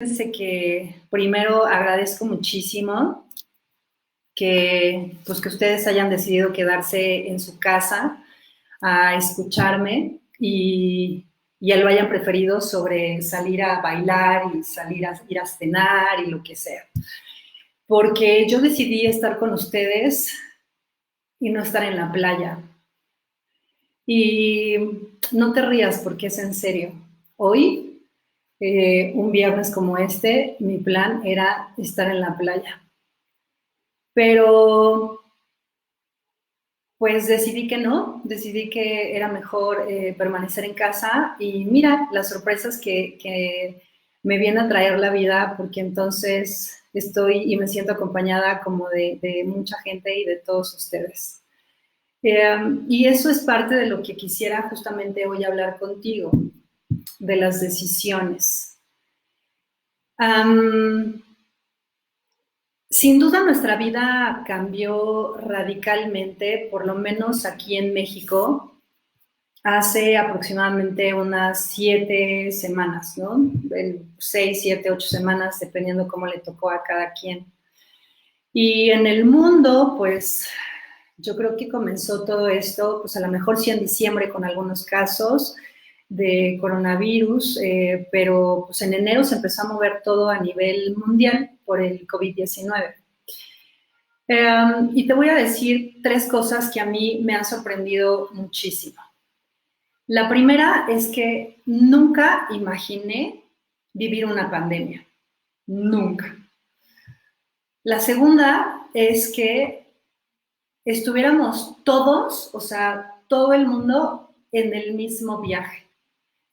Fíjense que primero agradezco muchísimo que ustedes hayan decidido quedarse en su casa a escucharme y lo hayan preferido sobre salir a bailar y salir a ir a cenar y lo que sea. Porque yo decidí estar con ustedes y no estar en la playa. Y no te rías porque es en serio. Hoy, un viernes como este, mi plan era estar en la playa. Pero pues decidí que no, decidí que era mejor permanecer en casa y mira las sorpresas que me viene a traer la vida, porque entonces estoy y me siento acompañada como de mucha gente y de todos ustedes. Y eso es parte de lo que quisiera justamente hoy hablar contigo, de las decisiones. Sin duda nuestra vida cambió radicalmente, por lo menos aquí en México, hace aproximadamente unas 7 semanas, ¿no? 6, 7, 8 semanas, dependiendo cómo le tocó a cada quien. Y en el mundo, pues yo creo que comenzó todo esto, pues a lo mejor sí en diciembre con algunos casos de coronavirus, pero pues en enero se empezó a mover todo a nivel mundial por el COVID-19. Y te voy a decir 3 cosas que a mí me han sorprendido muchísimo. La primera es que nunca imaginé vivir una pandemia. Nunca. La segunda es que estuviéramos todos, o sea, todo el mundo en el mismo viaje.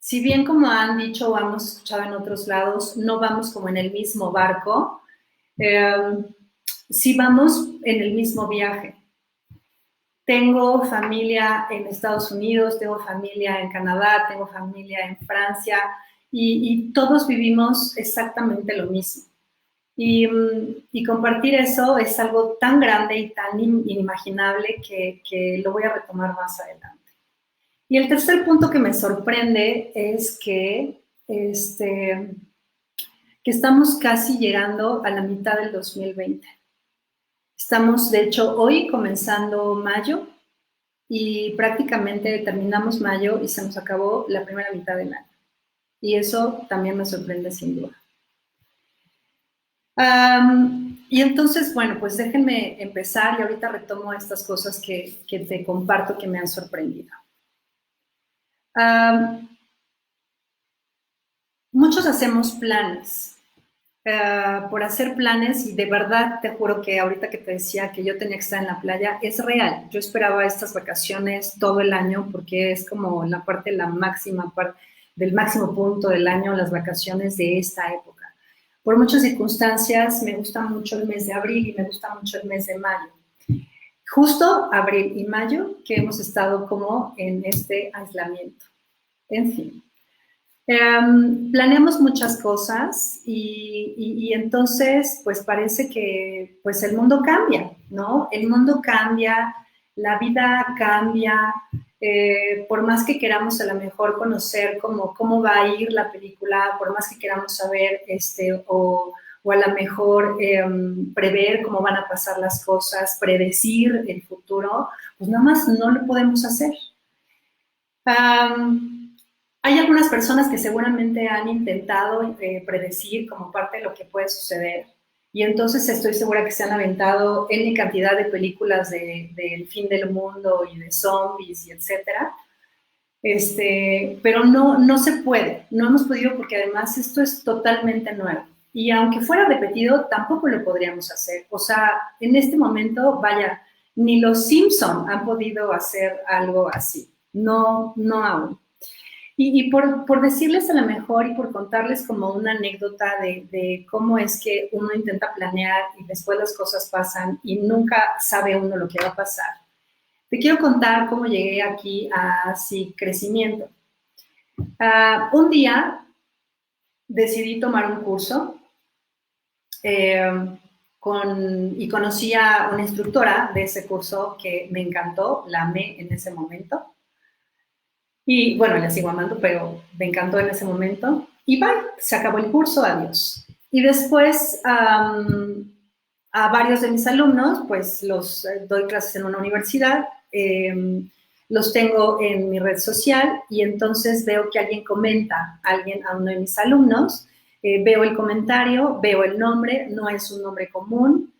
Si bien, como han dicho o hemos escuchado en otros lados, no vamos como en el mismo barco, sí vamos en el mismo viaje. Tengo familia en Estados Unidos, tengo familia en Canadá, tengo familia en Francia y todos vivimos exactamente lo mismo. Y compartir eso es algo tan grande y tan inimaginable que lo voy a retomar más adelante. Y el tercer punto que me sorprende es que estamos casi llegando a la mitad del 2020. Estamos, de hecho, hoy comenzando mayo y prácticamente terminamos mayo y se nos acabó la primera mitad del año. Y eso también me sorprende sin duda. Y entonces, bueno, pues déjenme empezar y ahorita retomo estas cosas que te comparto que me han sorprendido. Muchos hacemos planes. Por hacer planes, y de verdad te juro que ahorita que te decía que yo tenía que estar en la playa, es real. Yo esperaba estas vacaciones todo el año porque es como la parte, la máxima parte del máximo punto del año, las vacaciones de esta época. Por muchas circunstancias me gusta mucho el mes de abril y me gusta mucho el mes de mayo. Justo abril y mayo que hemos estado como en este aislamiento. En fin. Planeamos muchas cosas y entonces pues parece que pues el mundo cambia, ¿no? El mundo cambia, la vida cambia, por más que queramos a lo mejor conocer cómo va a ir la película, por más que queramos saber o a lo mejor prever cómo van a pasar las cosas, predecir el futuro, pues nada más no lo podemos hacer. Hay algunas personas que seguramente han intentado predecir como parte de lo que puede suceder y entonces estoy segura que se han aventado N cantidad de películas del fin del mundo y de zombies y etcétera, pero no se puede, no hemos podido porque además esto es totalmente nuevo y aunque fuera repetido tampoco lo podríamos hacer, o sea, en este momento, vaya, ni los Simpson han podido hacer algo así, no aún. Y por decirles a lo mejor y por contarles como una anécdota de cómo es que uno intenta planear y después las cosas pasan y nunca sabe uno lo que va a pasar. Te quiero contar cómo llegué aquí a así crecimiento. Un día decidí tomar un curso y conocí a una instructora de ese curso que me encantó, la amé en ese momento. Y bueno, la sigo amando, pero me encantó en ese momento. y bye, se acabó el curso, adiós. Y después a varios de mis alumnos, pues los doy clases en una universidad, los tengo en mi red social y entonces veo que alguien comenta, a uno de mis alumnos, veo el comentario, veo el nombre, no es un nombre común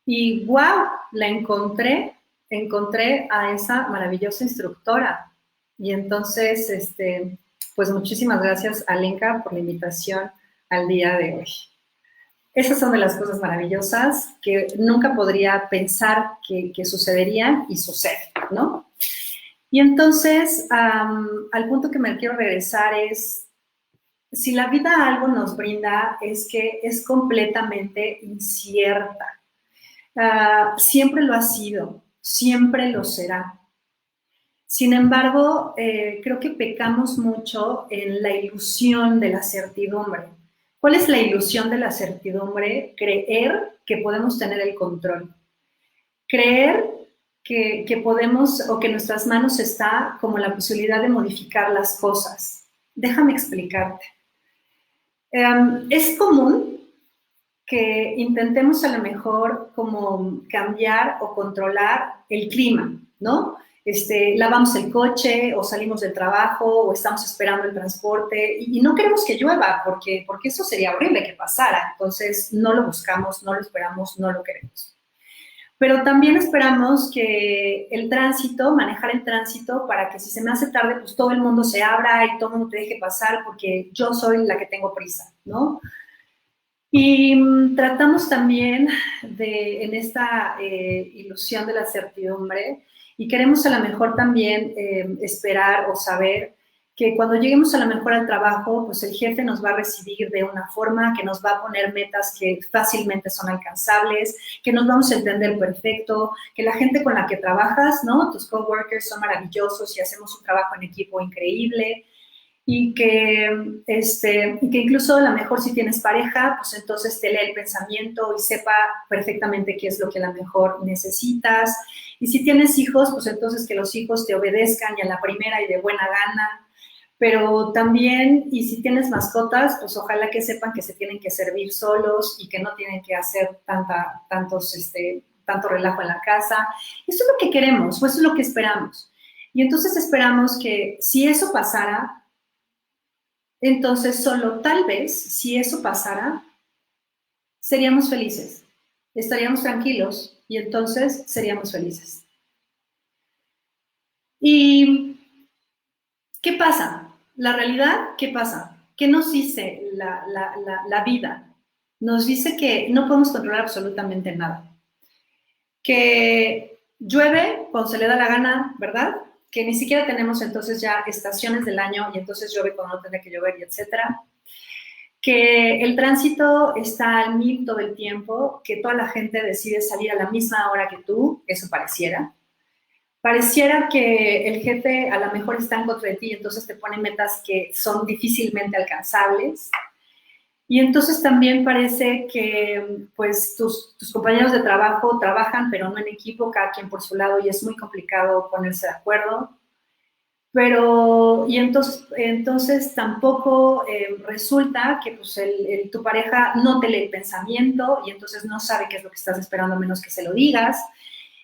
y wow, la encontré a esa maravillosa instructora. Y entonces, pues muchísimas gracias, Alenka, por la invitación al día de hoy. Esas son de las cosas maravillosas que nunca podría pensar que sucederían y suceden, ¿no? Y entonces, al punto que me quiero regresar es, si la vida algo nos brinda, es que es completamente incierta. Siempre lo ha sido, siempre lo será. Sin embargo, creo que pecamos mucho en la ilusión de la certidumbre. ¿Cuál es la ilusión de la certidumbre? Creer que podemos tener el control. Creer que podemos o que en nuestras manos está como la posibilidad de modificar las cosas. Déjame explicarte. Es común que intentemos a lo mejor como cambiar o controlar el clima, ¿no? Lavamos el coche o salimos del trabajo o estamos esperando el transporte y no queremos que llueva porque eso sería horrible que pasara. Entonces no lo buscamos, no lo esperamos, no lo queremos. Pero también esperamos que manejar el tránsito para que si se me hace tarde, pues todo el mundo se abra y todo el mundo te deje pasar porque yo soy la que tengo prisa, ¿no? Y tratamos también en esta ilusión de la certidumbre y queremos a lo mejor también esperar o saber que cuando lleguemos a lo mejor al trabajo, pues el jefe nos va a recibir de una forma que nos va a poner metas que fácilmente son alcanzables, que nos vamos a entender perfecto, que la gente con la que trabajas, ¿no? Tus coworkers son maravillosos y hacemos un trabajo en equipo increíble. Y que incluso a lo mejor si tienes pareja, pues entonces te lee el pensamiento y sepa perfectamente qué es lo que a lo mejor necesitas. Y si tienes hijos, pues entonces que los hijos te obedezcan y a la primera y de buena gana. Pero también, y si tienes mascotas, pues ojalá que sepan que se tienen que servir solos y que no tienen que hacer tanto relajo en la casa. Eso es lo que queremos, o eso es lo que esperamos. Y entonces esperamos que si eso pasara, entonces solo tal vez, si eso pasara, seríamos felices, estaríamos tranquilos y entonces seríamos felices. ¿Y qué pasa? La realidad, ¿qué pasa? ¿Qué nos dice la vida? Nos dice que no podemos controlar absolutamente nada. Que llueve cuando se le da la gana, ¿verdad? Que ni siquiera tenemos entonces ya estaciones del año y entonces llueve cuando no tiene que llover y etcétera. Que el tránsito está al 1000 todo el tiempo, que toda la gente decide salir a la misma hora que tú, eso pareciera. Pareciera que el jefe a lo mejor está en contra de ti, entonces te pone metas que son difícilmente alcanzables. Y entonces también parece que pues tus compañeros de trabajo trabajan, pero no en equipo, cada quien por su lado, y es muy complicado ponerse de acuerdo. Y entonces tampoco resulta que pues, tu pareja no te lee el pensamiento y entonces no sabe qué es lo que estás esperando a menos que se lo digas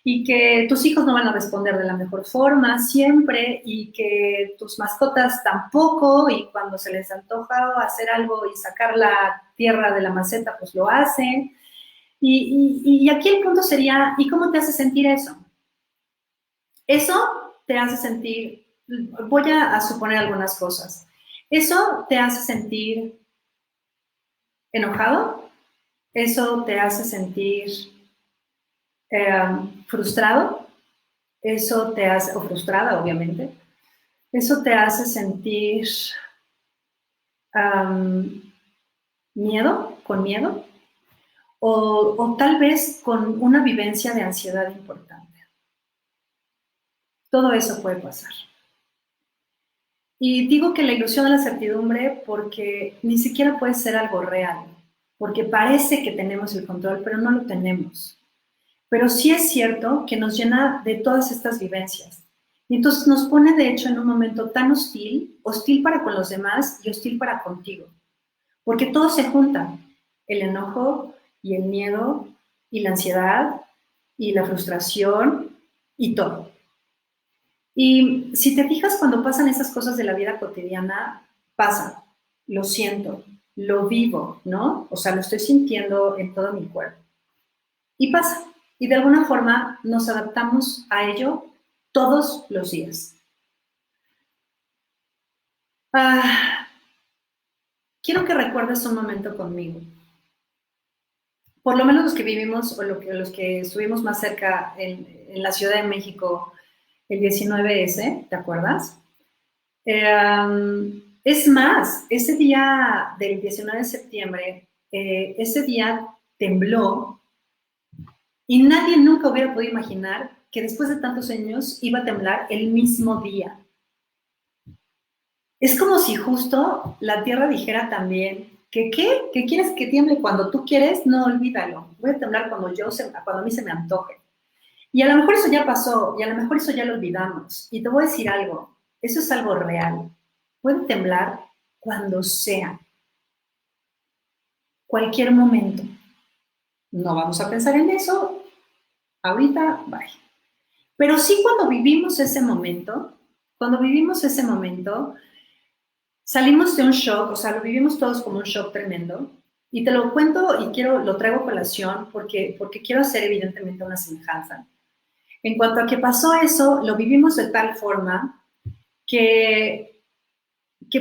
y que tus hijos no van a responder de la mejor forma siempre y que tus mascotas tampoco y cuando se les antoja hacer algo y sacar la tierra de la maceta, pues lo hacen. Y aquí el punto sería, ¿y cómo te hace sentir eso? Eso te hace sentir, voy a suponer algunas cosas. Eso te hace sentir enojado, eso te hace sentir frustrado, eso te hace, o frustrada obviamente, eso te hace sentir miedo, con miedo, o tal vez con una vivencia de ansiedad importante. Todo eso puede pasar. Y digo que la ilusión de la certidumbre porque ni siquiera puede ser algo real, porque parece que tenemos el control, pero no lo tenemos. Pero sí es cierto que nos llena de todas estas vivencias. Y entonces nos pone, de hecho, en un momento tan hostil para con los demás y hostil para contigo. porque todo se junta, el enojo y el miedo y la ansiedad y la frustración y todo. Y si te fijas cuando pasan esas cosas de la vida cotidiana, pasan, lo siento, lo vivo, ¿no? O sea, lo estoy sintiendo en todo mi cuerpo. Y pasa. Y de alguna forma nos adaptamos a ello todos los días. Quiero que recuerdes un momento conmigo. Por lo menos los que vivimos o los que estuvimos más cerca en la Ciudad de México el 19S, ¿te acuerdas? Es más, ese día del 19 de septiembre, ese día tembló y nadie nunca hubiera podido imaginar que después de tantos años iba a temblar el mismo día. Es como si justo la Tierra dijera también que ¿qué? ¿Que quieres que tiemble cuando tú quieres? No, olvídalo. Voy a temblar cuando a mí se me antoje. Y a lo mejor eso ya pasó, y a lo mejor eso ya lo olvidamos. Y te voy a decir algo, eso es algo real. Puede temblar cuando sea, cualquier momento. No vamos a pensar en eso, ahorita, bye. Pero sí cuando vivimos ese momento, salimos de un shock, o sea, lo vivimos todos como un shock tremendo. Y te lo cuento y lo traigo a colación porque quiero hacer evidentemente una semejanza. En cuanto a que pasó eso, lo vivimos de tal forma que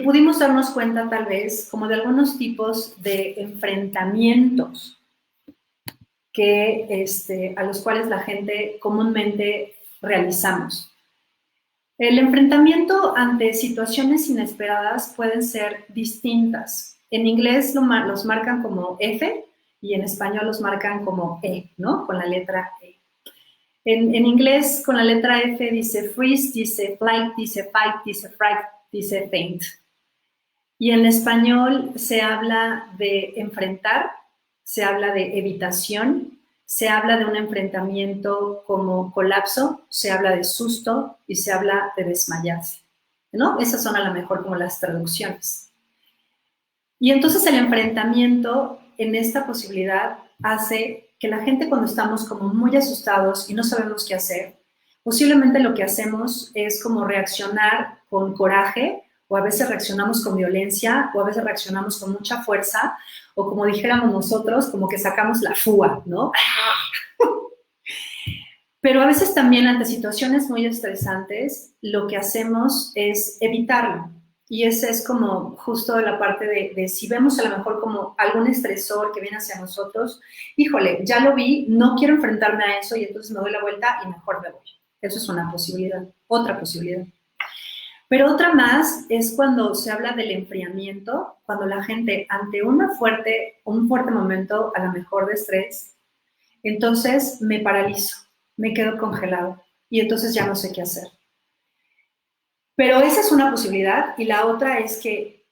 pudimos darnos cuenta tal vez como de algunos tipos de enfrentamientos a los cuales la gente comúnmente realizamos. El enfrentamiento ante situaciones inesperadas pueden ser distintas. En inglés los marcan como F y en español los marcan como E, ¿no? Con la letra E. En inglés, con la letra F dice freeze, dice flight, dice fight, dice fright, dice faint. Y en español se habla de enfrentar, se habla de evitación, se habla de un enfrentamiento como colapso, se habla de susto y se habla de desmayarse, ¿no? Esas son a lo mejor como las traducciones. Y entonces el enfrentamiento en esta posibilidad hace que la gente cuando estamos como muy asustados y no sabemos qué hacer, posiblemente lo que hacemos es como reaccionar con coraje, o a veces reaccionamos con violencia, o a veces reaccionamos con mucha fuerza, o como dijéramos nosotros, como que sacamos la fuga, ¿no? Pero a veces también ante situaciones muy estresantes, lo que hacemos es evitarlo. Y esa es como justo la parte de si vemos a lo mejor como algún estresor que viene hacia nosotros, híjole, ya lo vi, no quiero enfrentarme a eso y entonces me doy la vuelta y mejor me voy. Eso es una posibilidad, otra posibilidad. Pero otra más es cuando se habla del enfriamiento, cuando la gente ante un fuerte momento a lo mejor de estrés, entonces me paralizo, me quedo congelado y entonces ya no sé qué hacer. Pero esa es una posibilidad y la otra es que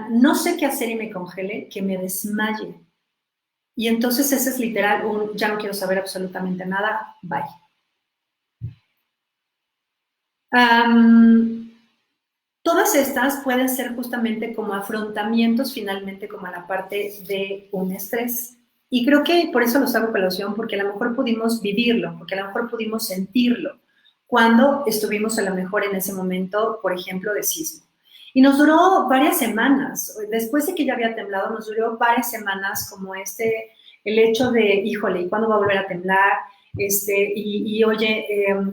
no sé qué hacer y me congele, que me desmaye. Y entonces ese es literal ya no quiero saber absolutamente nada, bye. Todas estas pueden ser justamente como afrontamientos finalmente como a la parte de un estrés. Y creo que por eso los hago colación, porque a lo mejor pudimos vivirlo, porque a lo mejor pudimos sentirlo cuando estuvimos a lo mejor en ese momento, por ejemplo, de sismo. Y nos duró varias semanas. Después de que ya había temblado, nos duró varias semanas como el hecho de, híjole, ¿y cuándo va a volver a temblar? Oye,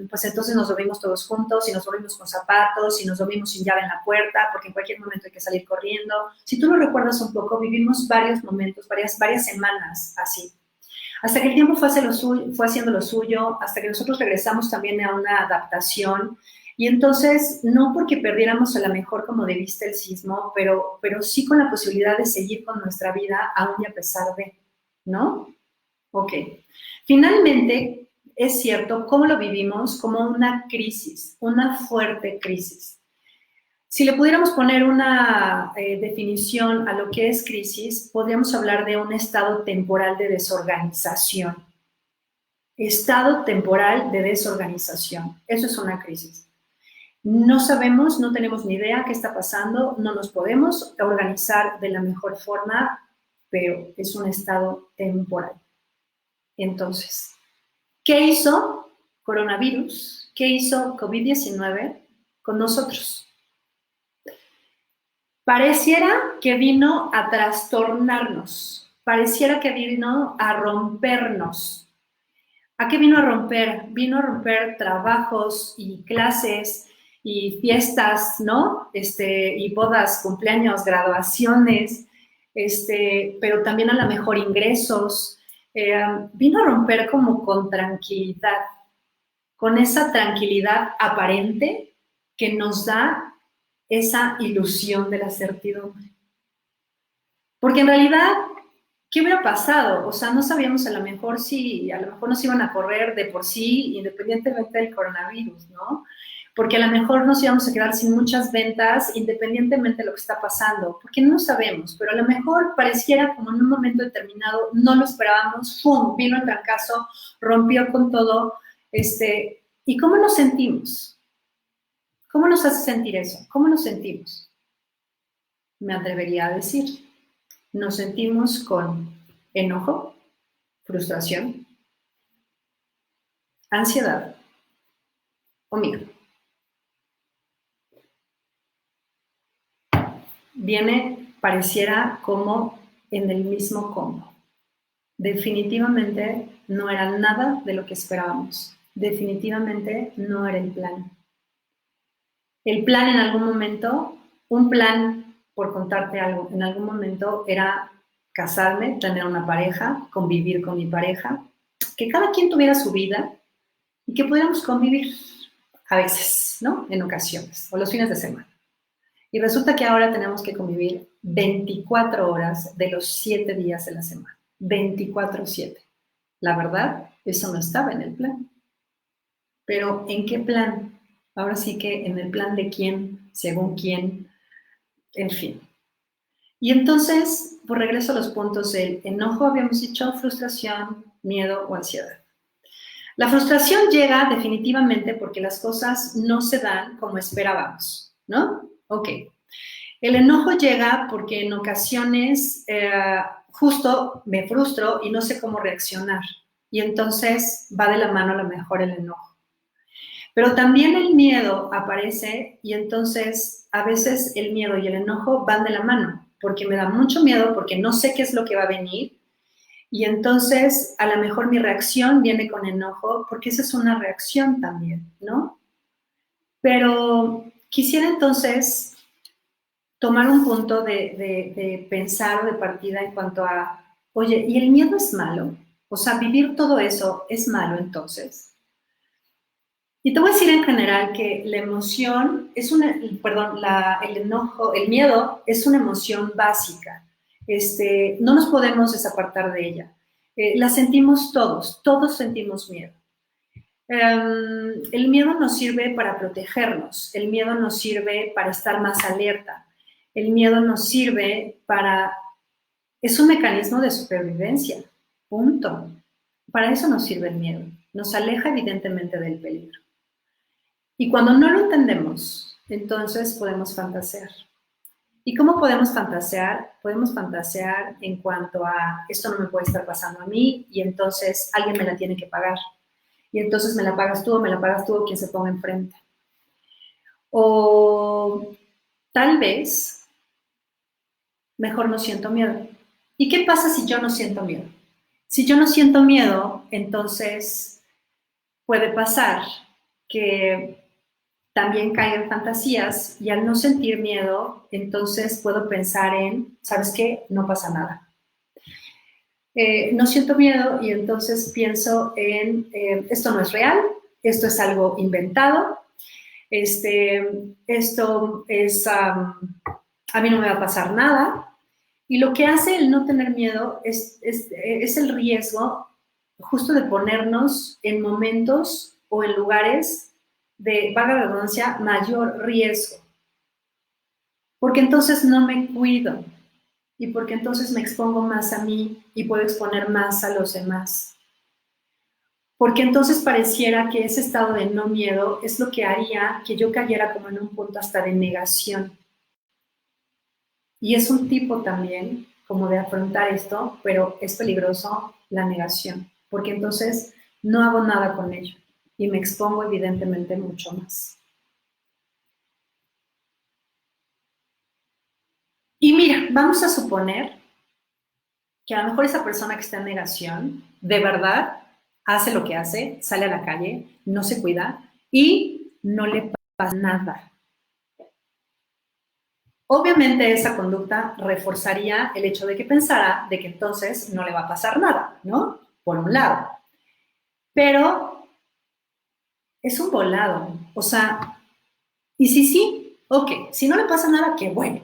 pues entonces nos dormimos todos juntos y nos dormimos con zapatos y nos dormimos sin llave en la puerta porque en cualquier momento hay que salir corriendo. Si tú lo recuerdas un poco, vivimos varios momentos, varias semanas así. Hasta que el tiempo fue haciendo lo suyo, hasta que nosotros regresamos también a una adaptación. Y entonces, no porque perdiéramos a lo mejor como de vista el sismo, pero sí con la posibilidad de seguir con nuestra vida aún y a pesar de, ¿no? Ok. Finalmente, es cierto, ¿cómo lo vivimos? Como una crisis, una fuerte crisis. Si le pudiéramos poner una definición a lo que es crisis, podríamos hablar de un estado temporal de desorganización. Estado temporal de desorganización. Eso es una crisis. No sabemos, no tenemos ni idea qué está pasando, no nos podemos organizar de la mejor forma, pero es un estado temporal. Entonces, ¿qué hizo coronavirus? ¿Qué hizo COVID-19 con nosotros? Pareciera que vino a trastornarnos, pareciera que vino a rompernos. ¿A qué vino a romper? Vino a romper trabajos y clases y fiestas, ¿no? Y bodas, cumpleaños, graduaciones, pero también a lo mejor ingresos. Vino a romper como con tranquilidad, con esa tranquilidad aparente que nos da esa ilusión de la certidumbre. Porque en realidad, ¿qué hubiera pasado? O sea, no sabíamos a lo mejor si, a lo mejor nos iban a correr de por sí, independientemente del coronavirus, ¿no? Porque a lo mejor nos íbamos a quedar sin muchas ventas, independientemente de lo que está pasando, porque no lo sabemos, pero a lo mejor pareciera como en un momento determinado, no lo esperábamos, ¡fum!, vino el trancazo, rompió con todo, ¿y cómo nos sentimos? ¿Cómo nos hace sentir eso? ¿Cómo nos sentimos? Me atrevería a decir, nos sentimos con enojo, frustración, ansiedad o miedo. Viene, pareciera como en el mismo combo. Definitivamente no era nada de lo que esperábamos. Definitivamente no era el plan. El plan en algún momento, un plan, por contarte algo, en algún momento era casarme, tener una pareja, convivir con mi pareja, que cada quien tuviera su vida y que pudiéramos convivir a veces, ¿no? En ocasiones, o los fines de semana. Y resulta que ahora tenemos que convivir 24 horas de los 7 días de la semana. 24/7. La verdad, eso no estaba en el plan. Pero ¿en qué plan? Ahora sí que en el plan de quién, según quién, en fin. Y entonces, por regreso a los puntos del enojo, habíamos dicho frustración, miedo o ansiedad. La frustración llega definitivamente porque las cosas no se dan como esperábamos, ¿no? Ok. El enojo llega porque en ocasiones justo me frustro y no sé cómo reaccionar. Y entonces va de la mano a lo mejor el enojo. Pero también el miedo aparece y entonces a veces el miedo y el enojo van de la mano, porque me da mucho miedo, porque no sé qué es lo que va a venir. Y entonces a lo mejor mi reacción viene con enojo, porque esa es una reacción también, ¿no? Pero quisiera entonces tomar un punto de pensar o de partida en cuanto a, oye, ¿y el miedo es malo? O sea, vivir todo eso es malo entonces. Y te voy a decir en general que la emoción es una, perdón, el enojo, el miedo es una emoción básica. No nos podemos desapartar de ella. La sentimos todos, todos sentimos miedo. El miedo nos sirve para protegernos, el miedo nos sirve para estar más alerta, el miedo nos sirve para, es un mecanismo de supervivencia, punto. Para eso nos sirve el miedo, nos aleja evidentemente del peligro. Y cuando no lo entendemos, entonces podemos fantasear. ¿Y cómo podemos fantasear? Podemos fantasear en cuanto a, esto no me puede estar pasando a mí y entonces alguien me la tiene que pagar. Y entonces me la pagas tú o me la pagas tú o quien se ponga enfrente. O tal vez, mejor no siento miedo. ¿Y qué pasa si yo no siento miedo? Si yo no siento miedo, entonces puede pasar que también caigan en fantasías y al no sentir miedo, entonces puedo pensar en, ¿sabes qué? No pasa nada. No siento miedo y entonces pienso en, esto no es real, esto es algo inventado, esto es, a mí no me va a pasar nada. Y lo que hace el no tener miedo es el riesgo justo de ponernos en momentos o en lugares de, vaga redundancia, mayor riesgo. Porque entonces no me cuido y porque entonces me expongo más a mí y puedo exponer más a los demás. porque entonces pareciera que ese estado de no miedo es lo que haría que yo cayera como en un punto hasta de negación. Y es un tipo también como de afrontar esto, pero es peligroso la negación, porque entonces no hago nada con ello y me expongo evidentemente mucho más. Y mira, vamos a suponer que a lo mejor esa persona que está en negación, de verdad, hace lo que hace, sale a la calle, no se cuida y no le pasa nada. Obviamente esa conducta reforzaría el hecho de que pensara de que entonces no le va a pasar nada, ¿no? Por un lado. Pero es un volado. O sea, y si sí, ok, si no le pasa nada, qué bueno.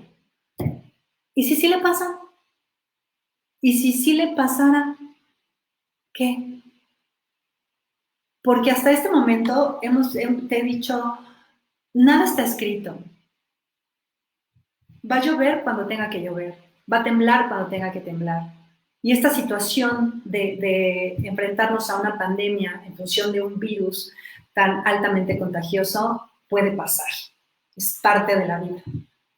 ¿Y si sí le pasa? ¿Y si sí le pasara, qué? Porque hasta este momento te he dicho, nada está escrito. Va a llover cuando tenga que llover, va a temblar cuando tenga que temblar. Y esta situación de enfrentarnos a una pandemia en función de un virus tan altamente contagioso puede pasar. Es parte de la vida.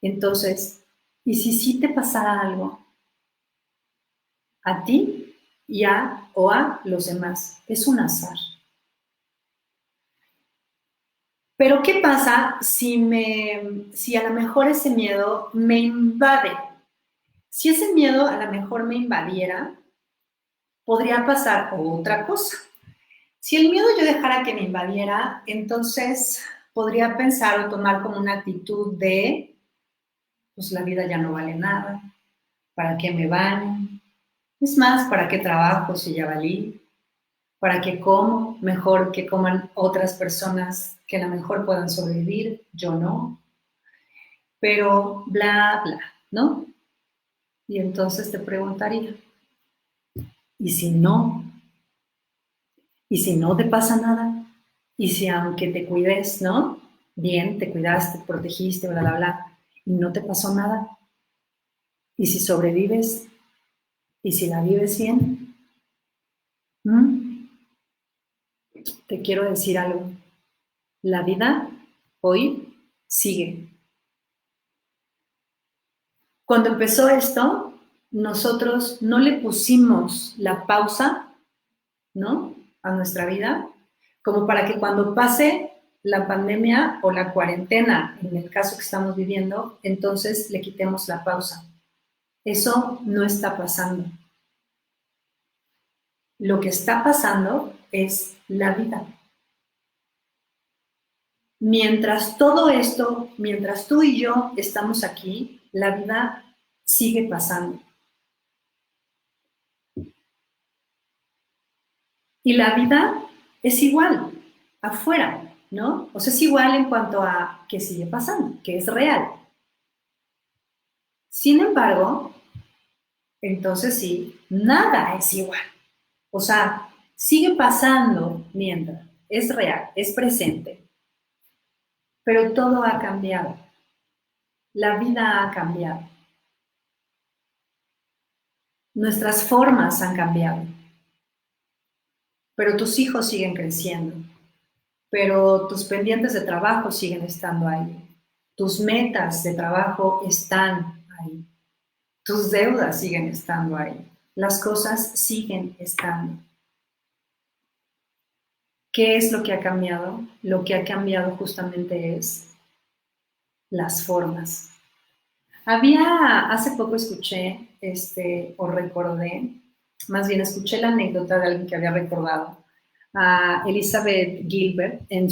Entonces, ¿y si sí te pasara algo? A ti y o a los demás. Es un azar. Pero ¿qué pasa si a lo mejor ese miedo me invade? Si ese miedo a lo mejor me invadiera, podría pasar otra cosa. Si el miedo yo dejara que me invadiera, entonces podría pensar o tomar como una actitud de, pues la vida ya no vale nada, ¿para qué me baño? Es más, ¿para qué trabajo si ya valí? ¿Para qué como? Mejor que coman otras personas que a lo mejor puedan sobrevivir, yo no. Pero bla, bla, ¿no? Y entonces te preguntaría, ¿y si no? ¿Y si no te pasa nada? ¿Y si aunque te cuides, ¿no? Bien, te cuidaste, te protegiste, bla, bla, bla, y no te pasó nada? ¿Y si sobrevives? ¿Y si la vives bien? ¿Mm? Te quiero decir algo. La vida hoy sigue. Cuando empezó esto, nosotros no le pusimos la pausa, ¿no? A nuestra vida, como para que cuando pase la pandemia o la cuarentena, en el caso que estamos viviendo, entonces le quitemos la pausa. Eso no está pasando. Lo que está pasando es la vida. Mientras todo esto, mientras tú y yo estamos aquí, la vida sigue pasando. Y la vida es igual afuera, ¿no? O sea, es igual en cuanto a que sigue pasando, que es real. Sin embargo, entonces sí, nada es igual. O sea, sigue pasando mientras es real, es presente, pero todo ha cambiado. La vida ha cambiado. Nuestras formas han cambiado, pero tus hijos siguen creciendo, pero tus pendientes de trabajo siguen estando ahí. Tus metas de trabajo están ahí. Tus deudas siguen estando ahí. Las cosas siguen estando. ¿Qué es lo que ha cambiado? Lo que ha cambiado justamente es las formas. Hace poco escuché, o recordé, más bien escuché la anécdota de alguien que había recordado a Elizabeth Gilbert en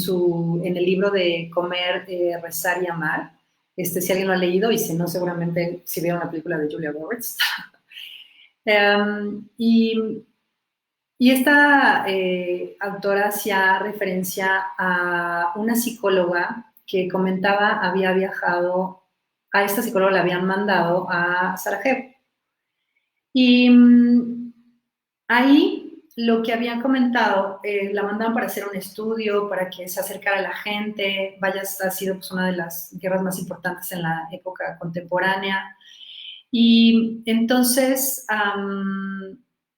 el libro de Comer, Rezar y Amar. Si alguien lo ha leído y si no, seguramente si vieron la película de Julia Roberts. Y esta autora hacía referencia a una psicóloga que comentaba había viajado, a esta psicóloga la habían mandado a Sarajevo. Y ahí lo que habían comentado, la mandaron para hacer un estudio, para que se acercara a la gente, vaya, ha sido pues, una de las guerras más importantes en la época contemporánea. Y entonces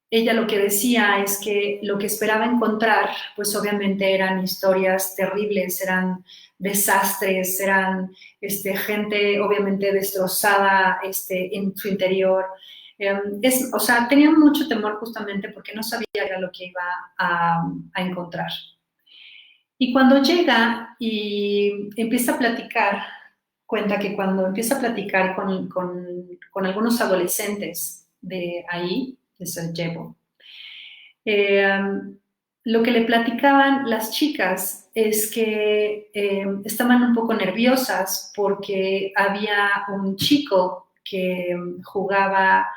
ella lo que decía es que lo que esperaba encontrar, pues obviamente eran historias terribles, eran desastres, eran gente obviamente destrozada en su interior. O sea, tenía mucho temor justamente porque no sabía qué era lo que iba a encontrar. Y cuando llega y empieza a platicar, cuenta que cuando empieza a platicar con algunos adolescentes de ahí, de Sarajevo, eh, lo que le platicaban las chicas es que estaban un poco nerviosas porque había un chico que jugaba,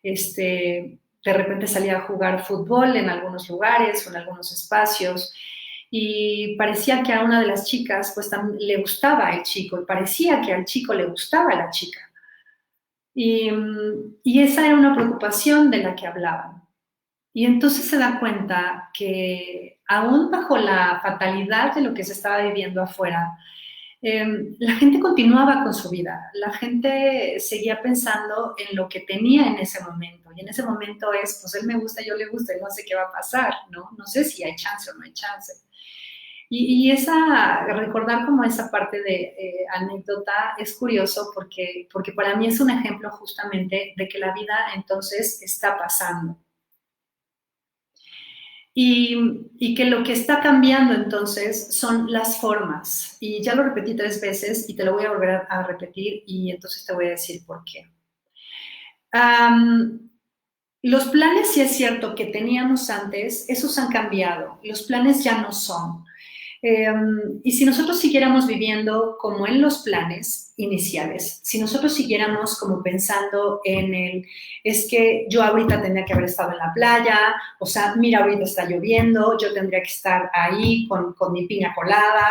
de repente salía a jugar fútbol en algunos lugares o en algunos espacios y parecía que a una de las chicas pues le gustaba el chico y parecía que al chico le gustaba la chica. Y esa era una preocupación de la que hablaban. Y entonces se da cuenta que aún bajo la fatalidad de lo que se estaba viviendo afuera, la gente continuaba con su vida, la gente seguía pensando en lo que tenía en ese momento. Y en ese momento es, pues él me gusta, yo le gusta y no sé qué va a pasar, ¿no? No sé si hay chance o no hay chance. Recordar como esa parte de anécdota es curioso porque para mí es un ejemplo justamente de que la vida entonces está pasando. Y que lo que está cambiando entonces son las formas. Y ya lo repetí 3 veces y te lo voy a volver a repetir y entonces te voy a decir por qué. Los planes, sí es cierto que teníamos antes, esos han cambiado. Los planes ya no son. Y si nosotros siguiéramos viviendo como en los planes iniciales, si nosotros siguiéramos como pensando es que yo ahorita tendría que haber estado en la playa, o sea, mira, ahorita está lloviendo, yo tendría que estar ahí con mi piña colada,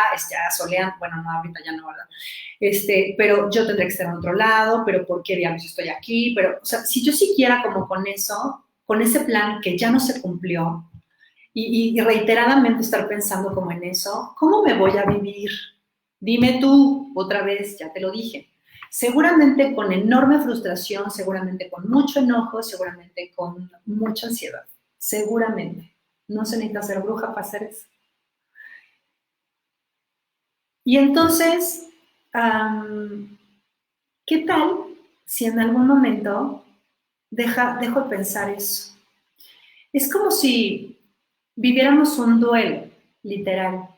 soleando, bueno, no, ahorita ya no, ¿verdad? Pero yo tendría que estar en otro lado, pero ¿por qué diablos estoy aquí? Pero, o sea, si yo siguiera como con eso, con ese plan que ya no se cumplió, y reiteradamente estar pensando como en eso, ¿cómo me voy a vivir? Dime tú, otra vez, ya te lo dije. Seguramente con enorme frustración, seguramente con mucho enojo, seguramente con mucha ansiedad. Seguramente. No se necesita ser bruja para hacer eso. Y entonces, ¿qué tal si en algún momento dejo de pensar eso? Es como si viviéramos un duelo, literal.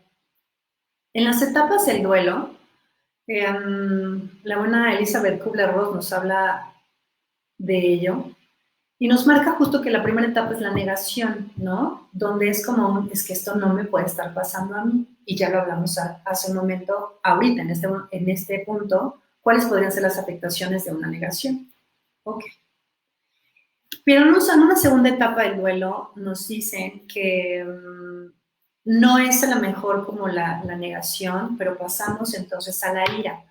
En las etapas del duelo, la buena Elizabeth Kubler-Ross nos habla de ello y nos marca justo que la primera etapa es la negación, ¿no? Donde es como, es que esto no me puede estar pasando a mí. Y ya lo hablamos hace un momento, ahorita, en este punto, ¿cuáles podrían ser las afectaciones de una negación? Ok. Pero en una segunda etapa del duelo nos dicen que no es a lo mejor como la negación, pero pasamos entonces a la ira,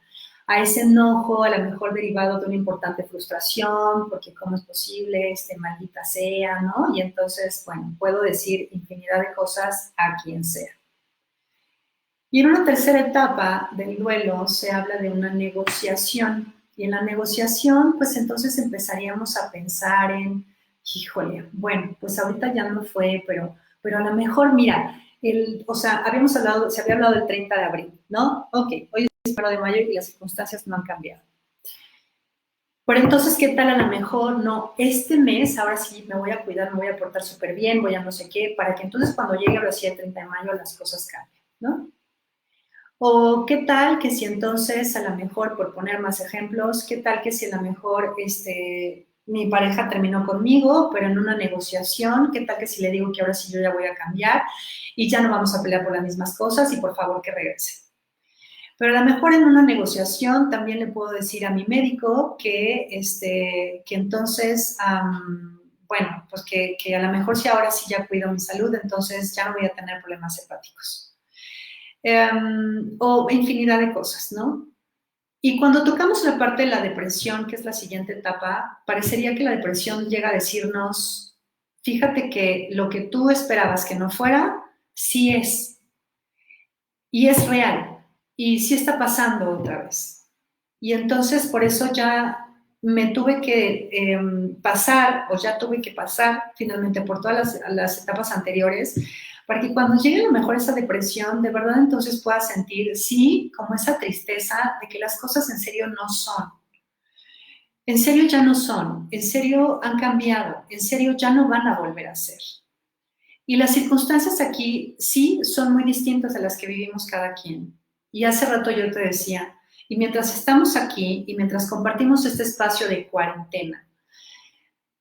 a ese enojo, a lo mejor derivado de una importante frustración, porque cómo es posible, maldita sea, ¿no? Y entonces, bueno, puedo decir infinidad de cosas a quien sea. Y en una tercera etapa del duelo se habla de una negociación. Y en la negociación, pues entonces empezaríamos a pensar en, híjole, bueno, pues ahorita ya no fue, pero a lo mejor, mira, o sea, se había hablado del 30 de abril, ¿no? Ok, hoy es el 1 de mayo y las circunstancias no han cambiado. Pero entonces, ¿qué tal a lo mejor? No, este mes, ahora sí me voy a cuidar, me voy a portar súper bien, voy a no sé qué, para que entonces cuando llegue ahora sí el 30 de mayo las cosas cambien, ¿no? O qué tal que si entonces, a lo mejor, por poner más ejemplos, qué tal que si a lo mejor mi pareja terminó conmigo, pero en una negociación, qué tal que si le digo que ahora sí yo ya voy a cambiar y ya no vamos a pelear por las mismas cosas y por favor que regrese. Pero a lo mejor en una negociación también le puedo decir a mi médico que entonces, bueno, pues que a lo mejor si ahora sí ya cuido mi salud, entonces ya no voy a tener problemas hepáticos. O infinidad de cosas, ¿no? Y cuando tocamos la parte de la depresión, que es la siguiente etapa, parecería que la depresión llega a decirnos, fíjate que lo que tú esperabas que no fuera, sí es, y es real, y sí está pasando otra vez. Y entonces por eso ya me tuve que pasar, o ya tuve que pasar finalmente por todas las etapas anteriores, para que cuando llegue a lo mejor esa depresión, de verdad entonces pueda sentir, sí, como esa tristeza de que las cosas en serio no son. En serio ya no son, en serio han cambiado, en serio ya no van a volver a ser. Y las circunstancias aquí sí son muy distintas a las que vivimos cada quien. Y hace rato yo te decía, y mientras estamos aquí y mientras compartimos este espacio de cuarentena,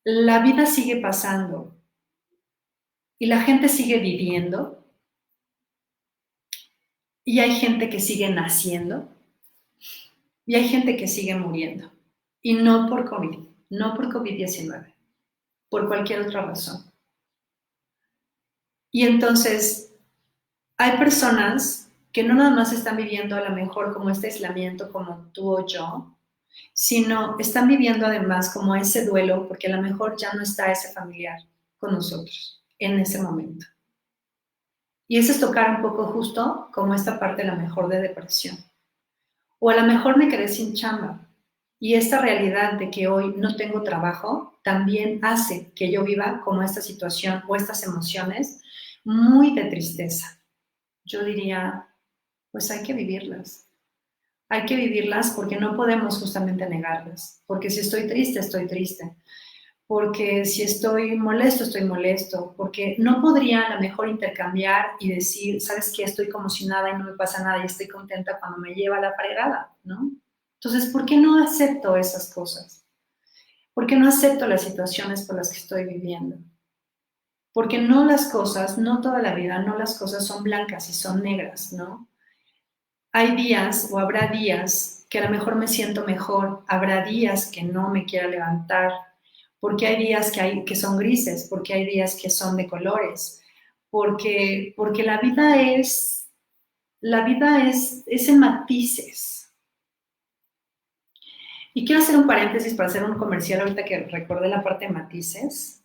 la vida sigue pasando y la gente sigue viviendo y hay gente que sigue naciendo y hay gente que sigue muriendo. Y no por COVID, no por COVID-19, por cualquier otra razón. Y entonces hay personas que no nada más están viviendo a lo mejor como este aislamiento como tú o yo, sino están viviendo además como ese duelo porque a lo mejor ya no está ese familiar con nosotros en ese momento. Y eso es tocar un poco justo como esta parte a lo mejor de depresión. O a lo mejor me quedé sin chamba y esta realidad de que hoy no tengo trabajo también hace que yo viva como esta situación o estas emociones muy de tristeza. Yo diría, pues hay que vivirlas. Hay que vivirlas porque no podemos justamente negarlas. Porque si estoy triste, estoy triste. Porque si estoy molesto, estoy molesto. Porque no podría a lo mejor intercambiar y decir, ¿sabes qué? Estoy como si nada y no me pasa nada y estoy contenta cuando me lleva la fregada, ¿no? Entonces, ¿por qué no acepto esas cosas? ¿Por qué no acepto las situaciones por las que estoy viviendo? Porque no las cosas, no toda la vida, no las cosas son blancas y son negras, ¿no? Hay días o habrá días que a lo mejor me siento mejor, habrá días que no me quiera levantar, porque hay días que son grises, porque hay días que son de colores, porque la vida es en matices. Y quiero hacer un paréntesis para hacer un comercial ahorita que recordé la parte de matices.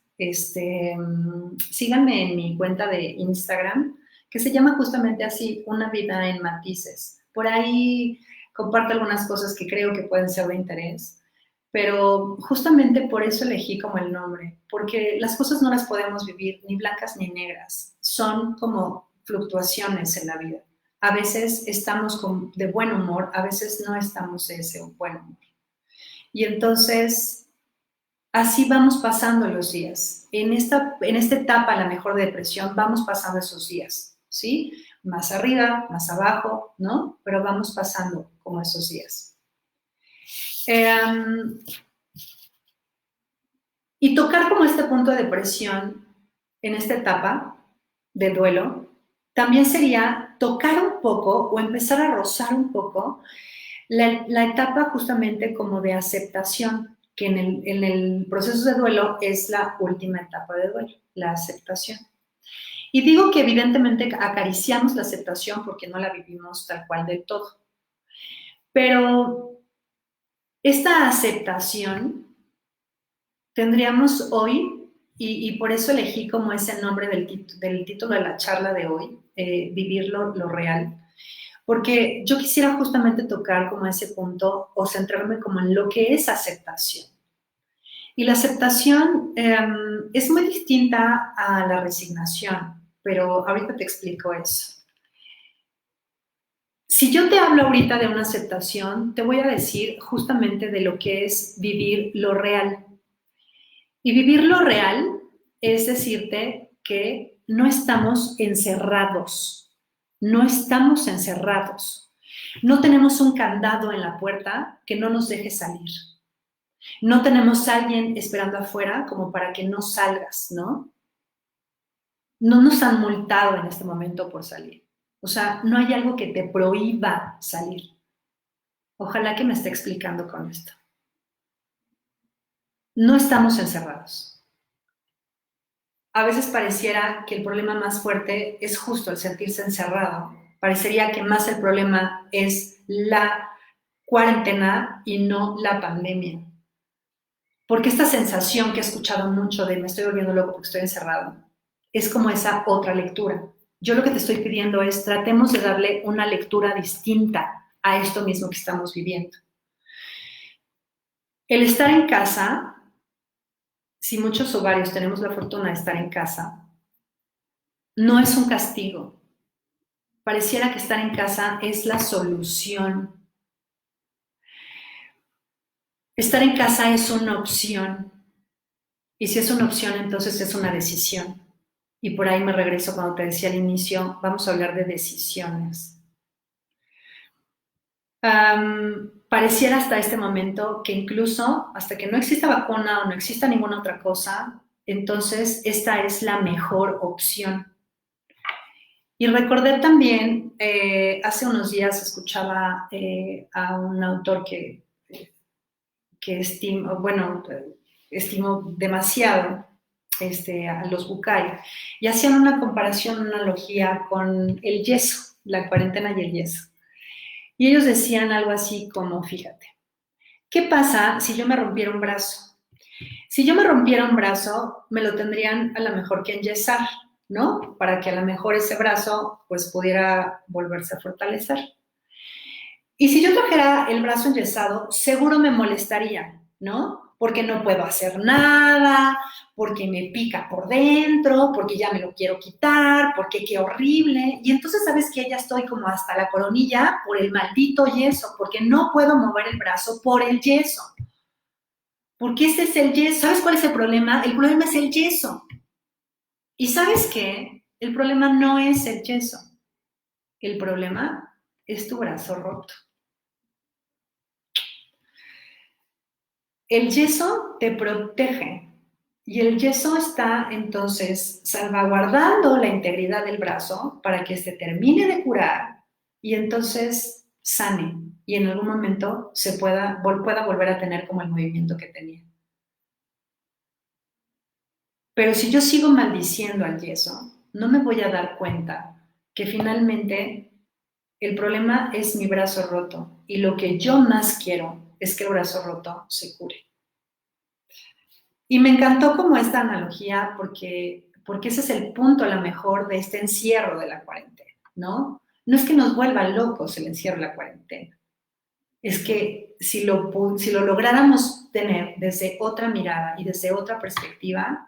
Síganme en mi cuenta de Instagram, que se llama justamente así, Una vida en matices. Por ahí comparto algunas cosas que creo que pueden ser de interés, pero justamente por eso elegí como el nombre, porque las cosas no las podemos vivir ni blancas ni negras, son como fluctuaciones en la vida. A veces estamos de buen humor, a veces no estamos de ese buen humor. Y entonces, así vamos pasando los días. En esta etapa, a lo mejor de depresión, vamos pasando esos días, ¿sí? Más arriba, más abajo, ¿no? Pero vamos pasando como esos días. Y tocar como este punto de depresión en esta etapa de duelo, también sería tocar un poco o empezar a rozar un poco la etapa justamente como de aceptación, que en el proceso de duelo es la última etapa de duelo, la aceptación. Y digo que evidentemente acariciamos la aceptación porque no la vivimos tal cual del todo. Pero esta aceptación tendríamos hoy, y por eso elegí como ese nombre del título de la charla de hoy, vivir lo real, porque yo quisiera justamente tocar como ese punto o centrarme como en lo que es aceptación. Y la aceptación es muy distinta a la resignación, pero ahorita te explico eso. Si yo te hablo ahorita de una aceptación, te voy a decir justamente de lo que es vivir lo real. Y vivir lo real es decirte que no estamos encerrados, no estamos encerrados. No tenemos un candado en la puerta que no nos deje salir. No tenemos a alguien esperando afuera como para que no salgas, ¿no? No nos han multado en este momento por salir. O sea, no hay algo que te prohíba salir. Ojalá que me esté explicando con esto. No estamos encerrados. A veces pareciera que el problema más fuerte es justo el sentirse encerrado. Parecería que más el problema es la cuarentena y no la pandemia. Porque esta sensación que he escuchado mucho de me estoy volviendo loco porque estoy encerrado, es como esa otra lectura. Yo lo que te estoy pidiendo es tratemos de darle una lectura distinta a esto mismo que estamos viviendo. El estar en casa, si muchos ovarios tenemos la fortuna de estar en casa, no es un castigo. Pareciera que estar en casa es la solución. Estar en casa es una opción. Y si es una opción, entonces es una decisión. Y por ahí me regreso cuando te decía al inicio, vamos a hablar de decisiones. Pareciera hasta este momento que incluso hasta que no exista vacuna o no exista ninguna otra cosa, entonces esta es la mejor opción. Y recordé también, hace unos días escuchaba a un autor que estimo demasiado, a los Bucay, y hacían una comparación, una analogía con el yeso, la cuarentena y el yeso. Y ellos decían algo así como, fíjate, ¿qué pasa si yo me rompiera un brazo? Si yo me rompiera un brazo, me lo tendrían a lo mejor que enyesar, ¿no? Para que a lo mejor ese brazo pues pudiera volverse a fortalecer. Y si yo trajera el brazo enyesado, seguro me molestaría, ¿no? Porque no puedo hacer nada, porque me pica por dentro, porque ya me lo quiero quitar, porque qué horrible. Y entonces, ¿sabes qué? Ya estoy como hasta la coronilla por el maldito yeso, porque no puedo mover el brazo por el yeso. Porque ese es el yeso. ¿Sabes cuál es el problema? El problema es el yeso. ¿Y sabes qué? El problema no es el yeso. El problema es tu brazo roto. El yeso te protege y el yeso está entonces salvaguardando la integridad del brazo para que se termine de curar y entonces sane y en algún momento pueda volver a tener como el movimiento que tenía. Pero si yo sigo maldiciendo al yeso, no me voy a dar cuenta que finalmente el problema es mi brazo roto y lo que yo más quiero es que el brazo roto se cure. Y me encantó como esta analogía porque ese es el punto a lo mejor de este encierro de la cuarentena, ¿no? No es que nos vuelva locos el encierro de la cuarentena, es que si lo lográramos tener desde otra mirada y desde otra perspectiva,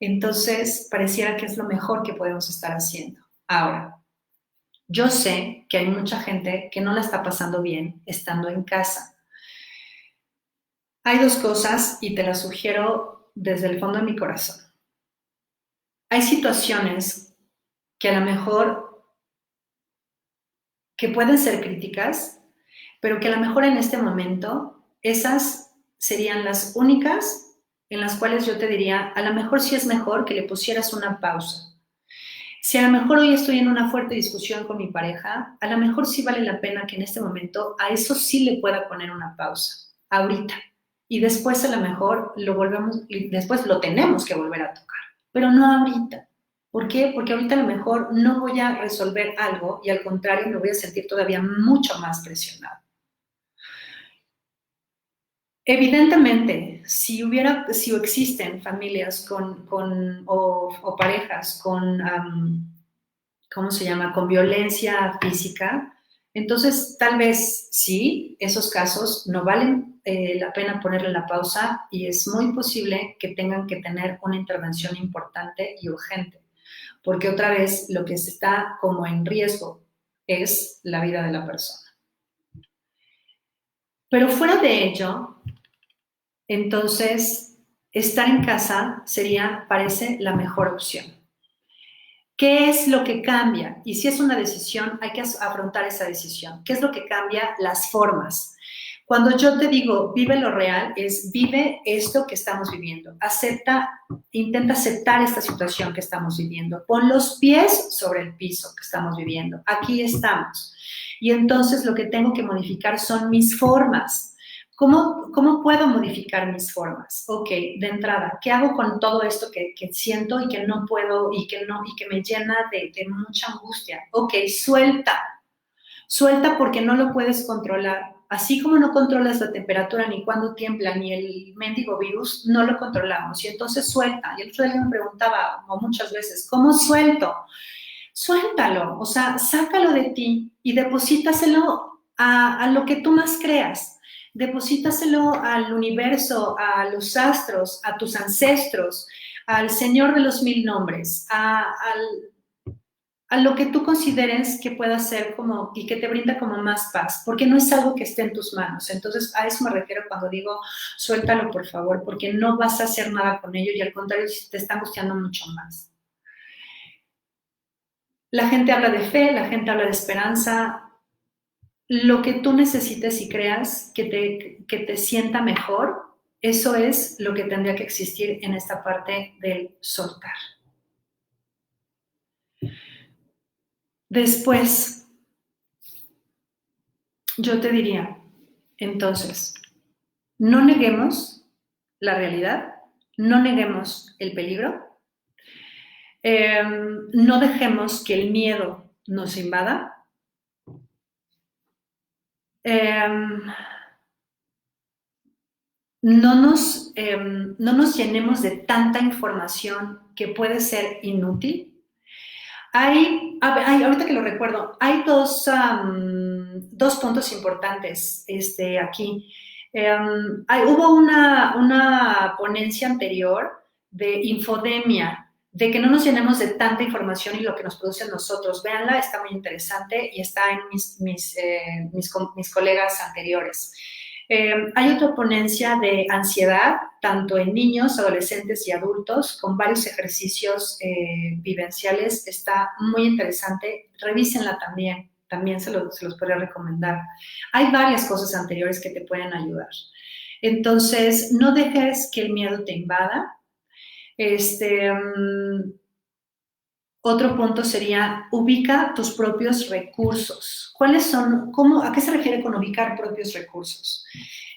entonces pareciera que es lo mejor que podemos estar haciendo. Ahora, yo sé que hay mucha gente que no la está pasando bien estando en casa. Hay dos cosas y te las sugiero desde el fondo de mi corazón. Hay situaciones que a lo mejor que pueden ser críticas, pero que a lo mejor en este momento esas serían las únicas en las cuales yo te diría, a lo mejor sí es mejor que le pusieras una pausa. Si a lo mejor hoy estoy en una fuerte discusión con mi pareja, a lo mejor sí vale la pena que en este momento a eso sí le pueda poner una pausa, ahorita. Y después a lo mejor lo volvemos, y después lo tenemos que volver a tocar, pero no ahorita. ¿Por qué? Porque ahorita a lo mejor no voy a resolver algo y al contrario me voy a sentir todavía mucho más presionado. Evidentemente, si existen familias o parejas con, ¿cómo se llama?, con violencia física, entonces tal vez sí, esos casos no valen la pena ponerle la pausa y es muy posible que tengan que tener una intervención importante y urgente, porque otra vez lo que se está como en riesgo es la vida de la persona. Pero fuera de ello, entonces, estar en casa parece la mejor opción. ¿Qué es lo que cambia? Y si es una decisión, hay que afrontar esa decisión. ¿Qué es lo que cambia? Las formas. Cuando yo te digo, vive lo real, es vive esto que estamos viviendo. Intenta aceptar esta situación que estamos viviendo. Pon los pies sobre el piso que estamos viviendo. Aquí estamos. Y entonces lo que tengo que modificar son mis formas. ¿Cómo puedo modificar mis formas? Ok, de entrada, ¿qué hago con todo esto que siento y que no puedo y que me llena de mucha angustia? Ok, suelta porque no lo puedes controlar. Así como no controlas la temperatura, ni cuándo tiembla, ni el mendigo virus, no lo controlamos. Y entonces suelta. Y el otro día me preguntaba, o muchas veces, ¿cómo suelto? Suéltalo, o sea, sácalo de ti y deposítaselo a lo que tú más creas. Deposítaselo al universo, a los astros, a tus ancestros, al Señor de los mil nombres, a lo que tú consideres que pueda ser como y que te brinda como más paz, porque no es algo que esté en tus manos. Entonces, a eso me refiero cuando digo, suéltalo por favor, porque no vas a hacer nada con ello y al contrario, te está angustiando mucho más. La gente habla de fe, la gente habla de esperanza. Lo que tú necesites y creas que te sienta mejor, eso es lo que tendría que existir en esta parte del soltar. Después, yo te diría, entonces, no neguemos la realidad, no neguemos el peligro, no dejemos que el miedo nos invada, no nos llenemos de tanta información que puede ser inútil. Ahorita que lo recuerdo, hay dos puntos importantes aquí. Hubo una ponencia anterior de infodemia, de que no nos llenemos de tanta información y lo que nos produce a nosotros. Véanla, está muy interesante y está en mis colegas anteriores. Hay otra ponencia de ansiedad, tanto en niños, adolescentes y adultos, con varios ejercicios vivenciales. Está muy interesante. Revísenla también. También se los podría recomendar. Hay varias cosas anteriores que te pueden ayudar. Entonces, no dejes que el miedo te invada. Otro punto sería, ubica tus propios recursos. ¿Cuáles son? ¿A qué se refiere con ubicar propios recursos?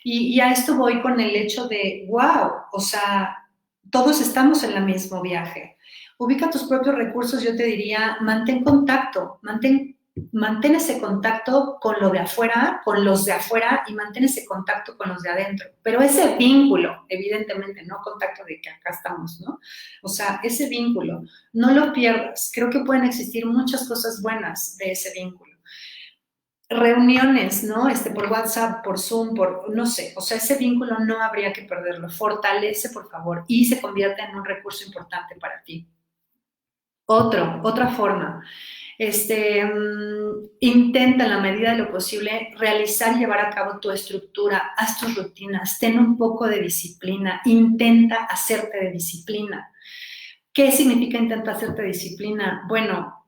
Y a esto voy con el hecho de, wow, o sea, todos estamos en el mismo viaje. Ubica tus propios recursos, yo te diría, mantén contacto, mantén ese contacto con lo de afuera, con los de afuera y mantén ese contacto con los de adentro. Pero ese vínculo, evidentemente, no contacto de que acá estamos, ¿no? O sea, ese vínculo, no lo pierdas. Creo que pueden existir muchas cosas buenas de ese vínculo. Reuniones, ¿no? Por WhatsApp, por Zoom, no sé, o sea, ese vínculo no habría que perderlo. Fortalece, por favor, y se convierte en un recurso importante para ti. Otra forma, intenta en la medida de lo posible realizar y llevar a cabo tu estructura, haz tus rutinas, ten un poco de disciplina, intenta hacerte de disciplina. ¿Qué significa intenta hacerte disciplina? Bueno,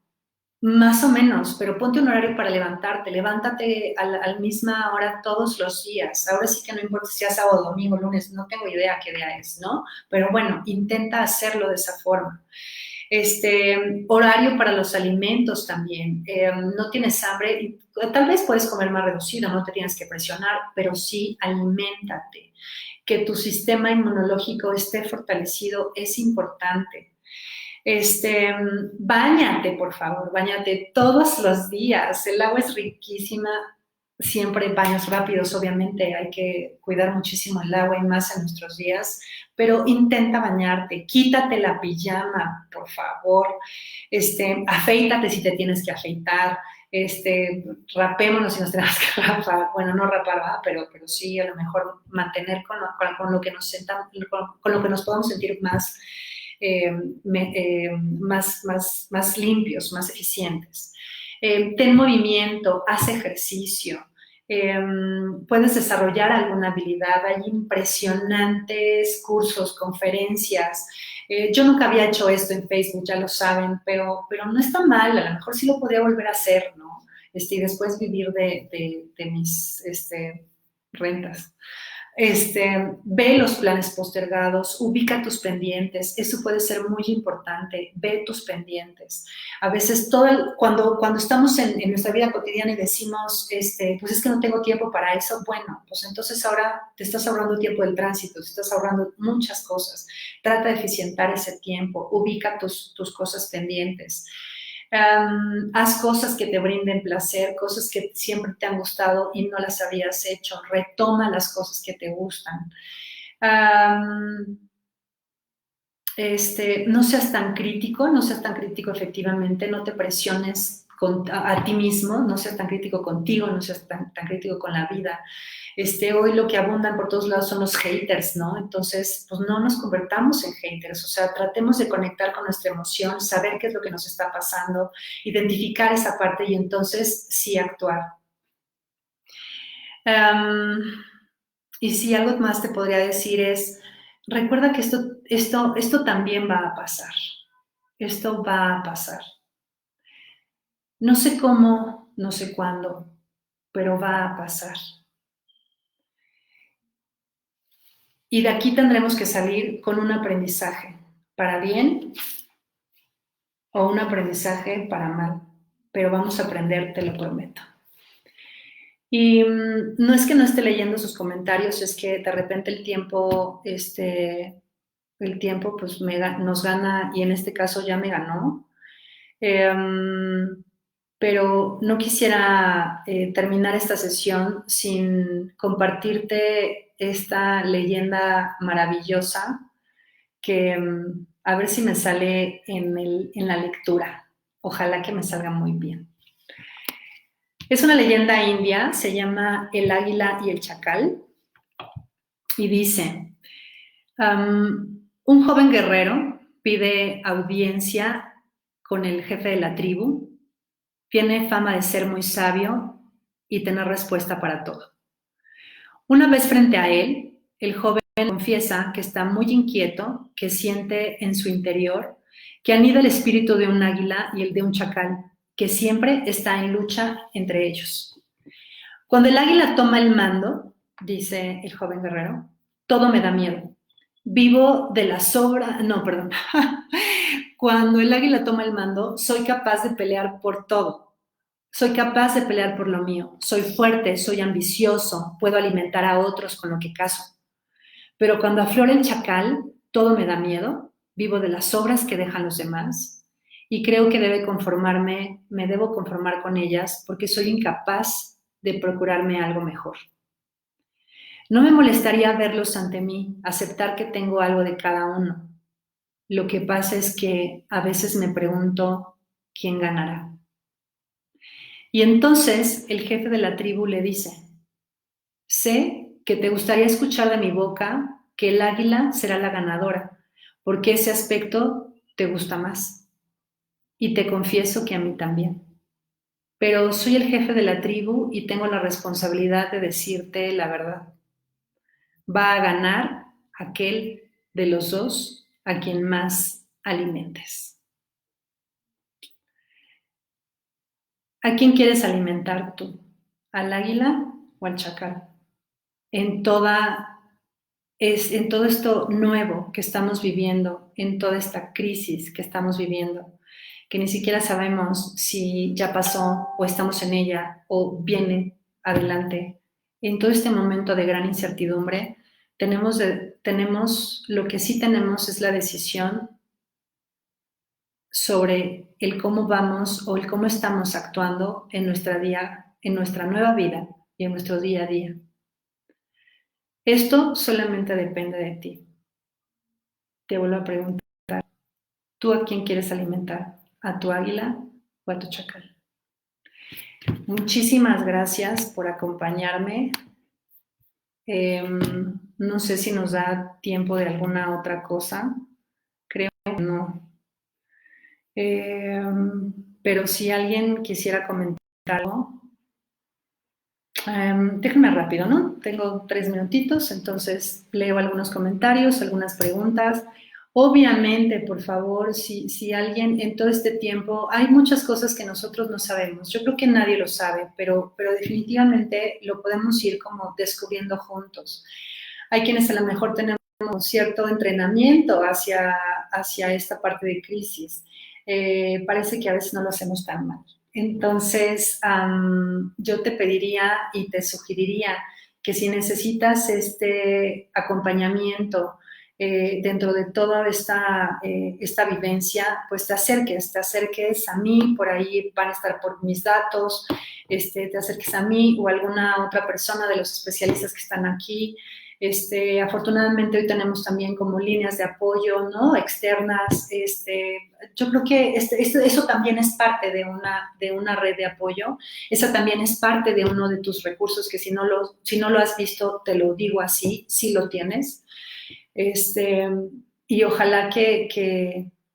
más o menos, pero ponte un horario para levantarte, levántate a la misma hora todos los días. Ahora sí que no importa si sea sábado, domingo, lunes, no tengo idea qué día es, ¿no? Pero bueno, intenta hacerlo de esa forma. Horario para los alimentos también. No tienes hambre, tal vez puedes comer más reducido, no te tienes que presionar, pero sí aliméntate. Que tu sistema inmunológico esté fortalecido es importante. Báñate, por favor, báñate todos los días. El agua es riquísima. Siempre baños rápidos, obviamente, hay que cuidar muchísimo el agua y más en nuestros días, pero intenta bañarte, quítate la pijama, por favor, afeítate si te tienes que afeitar, rapémonos si nos tenemos que rapar, bueno, no rapar, ¿verdad? Pero sí, a lo mejor mantener con lo que con lo que nos podamos sentir más, más limpios, más eficientes. Ten movimiento, haz ejercicio, puedes desarrollar alguna habilidad. Hay impresionantes cursos, conferencias. Yo nunca había hecho esto en Facebook, ya lo saben, pero no está mal, a lo mejor sí lo podría volver a hacer, ¿no? Y después vivir de mis rentas. Ve los planes postergados, ubica tus pendientes, eso puede ser muy importante, ve tus pendientes. A veces cuando estamos en nuestra vida cotidiana y decimos, pues es que no tengo tiempo para eso, bueno, pues entonces ahora te estás ahorrando tiempo del tránsito, te estás ahorrando muchas cosas. Trata de eficientar ese tiempo, ubica tus cosas pendientes. Haz cosas que te brinden placer, cosas que siempre te han gustado y no las habías hecho. Retoma las cosas que te gustan. No seas tan crítico efectivamente, no te presiones a ti mismo, no seas tan crítico contigo, no seas tan crítico con la vida. Hoy lo que abundan por todos lados son los haters, ¿no? Entonces, pues no nos convertamos en haters, o sea, tratemos de conectar con nuestra emoción, saber qué es lo que nos está pasando, identificar esa parte y entonces sí actuar. Y si algo más te podría decir es, recuerda que esto también va a pasar, esto va a pasar. No sé cómo, no sé cuándo, pero va a pasar. Y de aquí tendremos que salir con un aprendizaje, para bien o un aprendizaje para mal, pero vamos a aprender, te lo prometo. Y no es que no esté leyendo sus comentarios, es que de repente el tiempo pues nos gana y en este caso ya me ganó. Pero no quisiera terminar esta sesión sin compartirte esta leyenda maravillosa que a ver si me sale en la lectura. Ojalá que me salga muy bien. Es una leyenda india, se llama El águila y el chacal y dice, un joven guerrero pide audiencia con el jefe de la tribu. Tiene fama de ser muy sabio y tener respuesta para todo. Una vez frente a él, el joven confiesa que está muy inquieto, que siente en su interior que anida el espíritu de un águila y el de un chacal, que siempre está en lucha entre ellos. Cuando el águila toma el mando, dice el joven guerrero, todo me da miedo. Vivo de la sobra, no, perdón. Cuando el águila toma el mando, soy capaz de pelear por todo. Soy capaz de pelear por lo mío. Soy fuerte, soy ambicioso, puedo alimentar a otros con lo que cazo. Pero cuando aflora el chacal, todo me da miedo. Vivo de las sobras que dejan los demás y creo que me debo conformar con ellas porque soy incapaz de procurarme algo mejor. No me molestaría verlos ante mí, aceptar que tengo algo de cada uno. Lo que pasa es que a veces me pregunto quién ganará. Y entonces el jefe de la tribu le dice, sé que te gustaría escuchar de mi boca que el águila será la ganadora, porque ese aspecto te gusta más. Y te confieso que a mí también. Pero soy el jefe de la tribu y tengo la responsabilidad de decirte la verdad. Va a ganar aquel de los dos a quien más alimentes. ¿A quién quieres alimentar tú? ¿Al águila o al chacal? En todo esto nuevo que estamos viviendo, en toda esta crisis que estamos viviendo, que ni siquiera sabemos si ya pasó o estamos en ella o viene adelante. En todo este momento de gran incertidumbre, lo que sí tenemos es la decisión sobre el cómo vamos o el cómo estamos actuando en nuestra nueva vida y en nuestro día a día. Esto solamente depende de ti. Te vuelvo a preguntar, ¿tú a quién quieres alimentar? ¿A tu águila o a tu chacal? Muchísimas gracias por acompañarme. No sé si nos da tiempo de alguna otra cosa. Creo que no. Pero si alguien quisiera comentar algo, déjenme rápido, ¿no? Tengo 3 minutitos, entonces leo algunos comentarios, algunas preguntas. Obviamente, por favor, si alguien en todo este tiempo, hay muchas cosas que nosotros no sabemos. Yo creo que nadie lo sabe, pero definitivamente lo podemos ir como descubriendo juntos. Hay quienes a lo mejor tenemos cierto entrenamiento hacia esta parte de crisis. Parece que a veces no lo hacemos tan mal. Entonces, yo te pediría y te sugeriría que si necesitas este acompañamiento dentro de toda esta vivencia, pues te acerques a mí, por ahí van a estar por mis datos, te acerques a mí o a alguna otra persona de los especialistas que están aquí. Afortunadamente hoy tenemos también como líneas de apoyo, ¿no? Externas. Yo creo que eso también es parte de una red de apoyo. Esa también es parte de uno de tus recursos que si no lo has visto, te lo digo así, sí lo tienes. Y ojalá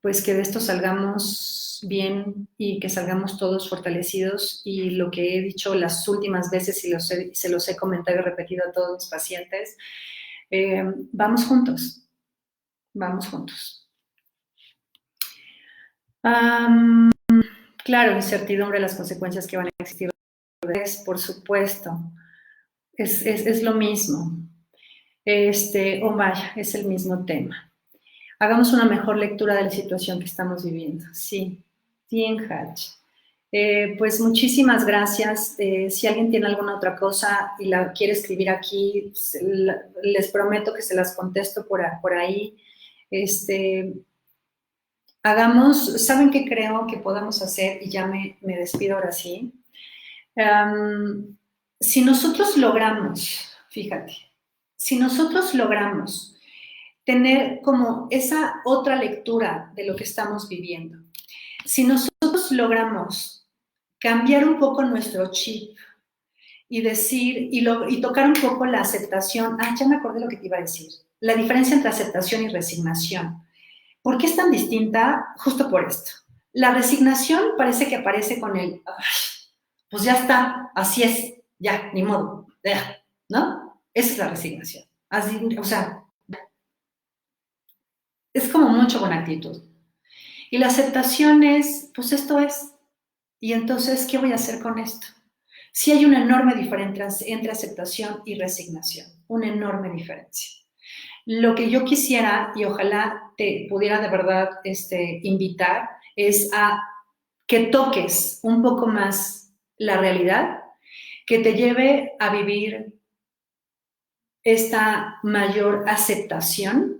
pues que de esto salgamos bien y que salgamos todos fortalecidos. Y lo que he dicho las últimas veces y se los he comentado y repetido a todos mis pacientes, vamos juntos, vamos juntos. Claro, incertidumbre, las consecuencias que van a existir, por supuesto, es lo mismo. Vaya, es el mismo tema. Hagamos una mejor lectura de la situación que estamos viviendo. Sí, bien, Hatch. Pues muchísimas gracias. Si alguien tiene alguna otra cosa y la quiere escribir aquí, les prometo que se las contesto por ahí. ¿Saben qué creo que podamos hacer? Y ya me despido ahora sí. Si nosotros logramos, fíjate, si nosotros logramos tener como esa otra lectura de lo que estamos viviendo, si nosotros logramos cambiar un poco nuestro chip y decir, y tocar un poco la aceptación, ya me acordé lo que te iba a decir, la diferencia entre aceptación y resignación. ¿Por qué es tan distinta? Justo por esto. La resignación parece que aparece con el, pues ya está, así es, ya, ni modo, ¿no? Esa es la resignación. Así, o sea, es como mucho con actitud. Y la aceptación es, pues esto es. Y entonces, ¿qué voy a hacer con esto? Sí hay una enorme diferencia entre aceptación y resignación, una enorme diferencia. Lo que yo quisiera, y ojalá te pudiera de verdad invitar, es a que toques un poco más la realidad, que te lleve a vivir esta mayor aceptación,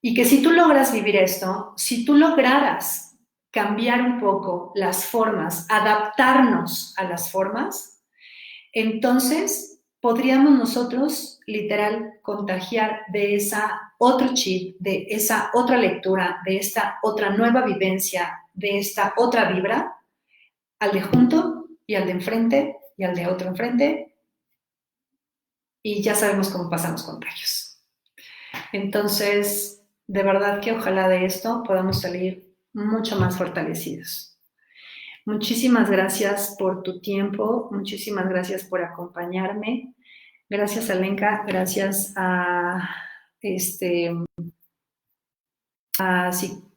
y que si tú logras vivir esto, si tú lograras cambiar un poco las formas, adaptarnos a las formas, entonces podríamos nosotros literal contagiar de esa otro chip, de esa otra lectura, de esta otra nueva vivencia, de esta otra vibra, al de junto y al de enfrente y al de otro enfrente, y ya sabemos cómo pasamos contagios. Entonces, de verdad que ojalá de esto podamos salir mucho más fortalecidos. Muchísimas gracias por tu tiempo, muchísimas gracias por acompañarme. Gracias, Alenka, gracias a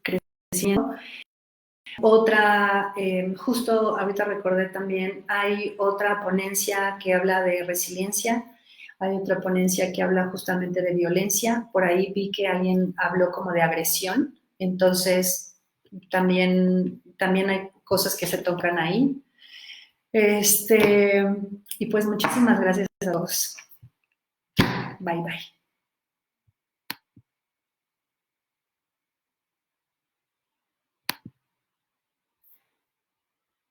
Crecimiento. Otra, justo ahorita recordé también, hay otra ponencia que habla de resiliencia, hay otra ponencia que habla justamente de violencia. Por ahí vi que alguien habló como de agresión, entonces también hay cosas que se tocan ahí. Y pues muchísimas gracias a todos. Bye, bye.